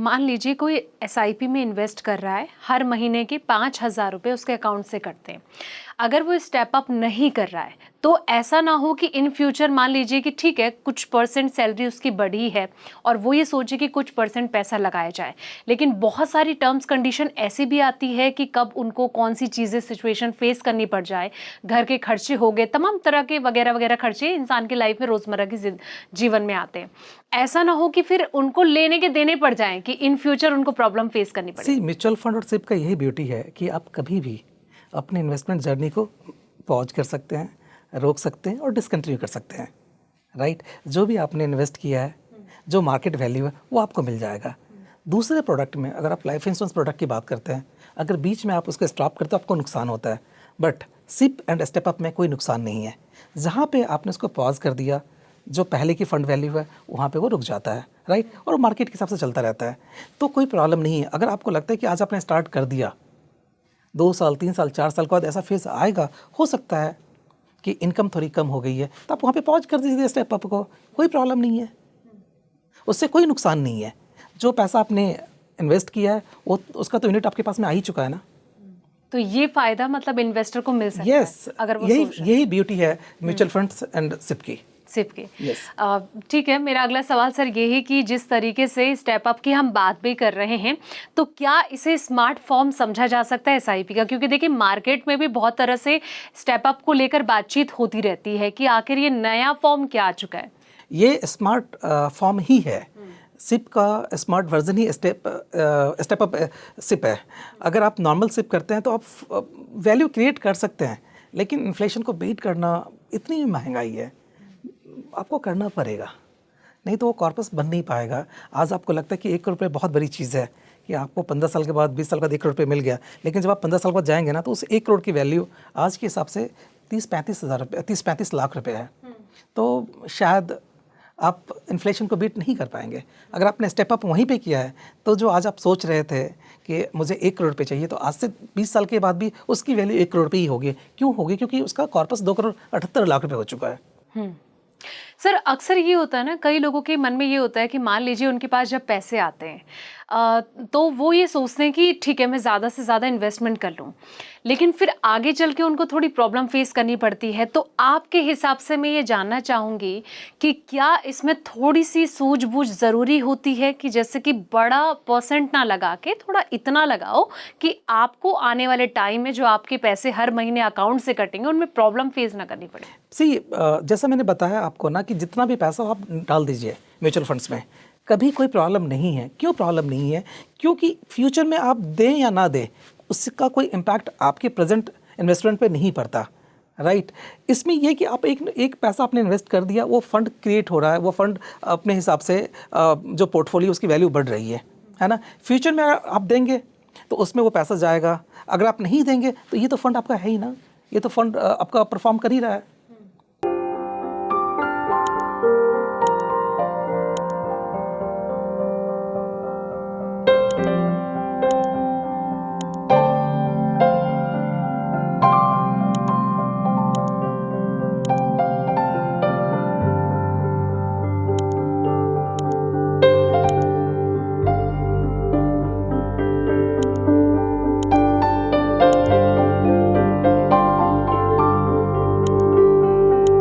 मान लीजिए कोई एसआईपी में इन्वेस्ट कर रहा है, हर महीने के 5,000 रुपये उसके अकाउंट से कटते हैं। अगर वो स्टेप अप नहीं कर रहा है तो ऐसा ना हो कि इन फ्यूचर मान लीजिए कि ठीक है कुछ परसेंट सैलरी उसकी बढ़ी है और वो ये सोचे कि कुछ परसेंट पैसा लगाया जाए, लेकिन बहुत सारी टर्म्स कंडीशन ऐसी भी आती है कि कब उनको कौन सी चीज़ें सिचुएशन फेस करनी पड़ जाए, घर के खर्चे हो गए, तमाम तरह के वगैरह वगैरह खर्चे इंसान की लाइफ में रोज़मर्रा की जीवन में आते हैं। ऐसा ना हो कि फिर उनको लेने के देने पड़ जाएं कि इन फ्यूचर उनको प्रॉब्लम फेस करनी पड़े। म्यूचुअल फंड और सिप का यही ब्यूटी है कि आप कभी भी अपने इन्वेस्टमेंट जर्नी को पॉज कर सकते हैं, रोक सकते हैं और डिसकंटिन्यू कर सकते हैं। राइट, जो भी आपने इन्वेस्ट किया है, जो मार्केट वैल्यू है वो आपको मिल जाएगा। दूसरे प्रोडक्ट में अगर आप लाइफ इंश्योरेंस प्रोडक्ट की बात करते हैं, अगर बीच में आप उसको स्टॉप करते हो आपको नुकसान होता है, but SIP and step up में कोई नुकसान नहीं है। जहाँ पे आपने उसको पॉज कर दिया, जो पहले की फंड वैल्यू है वहाँ पे वो रुक जाता है। राइट, और मार्केट के हिसाब से चलता रहता है, तो कोई प्रॉब्लम नहीं है। अगर आपको लगता है कि आज आपने स्टार्ट कर दिया, 2 साल 3 साल 4 साल के बाद ऐसा फेज आएगा, हो सकता है कि इनकम थोड़ी कम हो गई है, तो आप वहाँ पे पॉज कर दीजिए स्टेप अप को, कोई प्रॉब्लम नहीं है, उससे कोई नुकसान नहीं है। जो पैसा आपने इन्वेस्ट किया है वो उसका तो यूनिट आपके पास में आ ही चुका है ना। तो ये फायदा मतलब इन्वेस्टर को मिल सकता है अगर वो यही ब्यूटी है म्यूचुअल फंड्स एंड सिप की। ठीक है, मेरा अगला सवाल सर ये है कि जिस तरीके से स्टेप अप की हम बात भी कर रहे हैं, तो क्या इसे स्मार्ट फॉर्म समझा जा सकता है एसआईपी का? क्योंकि देखिए मार्केट में भी बहुत तरह से स्टेप अप को लेकर बातचीत होती रहती है कि आखिर ये नया फॉर्म क्या आ चुका है। ये स्मार्ट फॉर्म ही है, सिप का स्मार्ट वर्जन ही स्टेप अप सिप है। अगर आप नॉर्मल सिप करते हैं तो आप वैल्यू क्रिएट कर सकते हैं, लेकिन इन्फ्लेशन को बीट करना, इतनी महंगाई है, आपको करना पड़ेगा, नहीं तो वो कॉर्पस बन नहीं पाएगा। आज आपको लगता है कि 1 करोड़ रुपये बहुत बड़ी चीज़ है कि आपको 15 साल के बाद 20 साल के बाद 1 करोड़ रुपये मिल गया, लेकिन जब आप 15 साल बाद जाएंगे ना तो उस 1 करोड़ की वैल्यू आज के हिसाब से 30-35 लाख रुपये है। तो शायद आप इन्फ्लेशन को बीट नहीं कर पाएंगे। अगर आपने स्टेप अप वहीं पे किया है तो जो आज आप सोच रहे थे कि मुझे 1 करोड़ रुपये चाहिए, तो आज से 20 साल के बाद भी उसकी वैल्यू 1 करोड़ रुपये ही होगी। क्यों होगी? क्योंकि उसका कॉर्पस 2 करोड़ 78 लाख रुपये हो चुका है। सर अक्सर ये होता है ना, कई लोगों के मन में ये होता है कि मान लीजिए उनके पास जब पैसे आते हैं तो वो ये सोचते हैं कि ठीक है मैं ज़्यादा से ज़्यादा इन्वेस्टमेंट कर लूँ, लेकिन फिर आगे चल के उनको थोड़ी प्रॉब्लम फेस करनी पड़ती है। तो आपके हिसाब से मैं ये जानना चाहूँगी कि क्या इसमें थोड़ी सी सूझबूझ ज़रूरी होती है कि जैसे कि बड़ा परसेंट ना लगा के थोड़ा इतना लगाओ कि आपको आने वाले टाइम में जो आपके पैसे हर महीने अकाउंट से कटेंगे उनमें प्रॉब्लम फेस ना करनी पड़े? जैसा मैंने बताया आपको ना कि जितना भी पैसा आप डाल दीजिए म्यूचुअल फंड्स में, कभी कोई प्रॉब्लम नहीं है। क्यों प्रॉब्लम नहीं है? क्योंकि फ्यूचर में आप दें या ना दें उसका कोई इम्पैक्ट आपके प्रेजेंट इन्वेस्टमेंट पे नहीं पड़ता। राइट, इसमें यह कि आप एक पैसा आपने इन्वेस्ट कर दिया, वो फंड क्रिएट हो रहा है, वो फंड अपने हिसाब से जो पोर्टफोलियो उसकी वैल्यू बढ़ रही है ना। फ्यूचर में आप देंगे तो उसमें वो पैसा जाएगा, अगर आप नहीं देंगे तो ये तो फंड आपका है ही ना, ये तो फंड आपका परफॉर्म कर ही रहा है।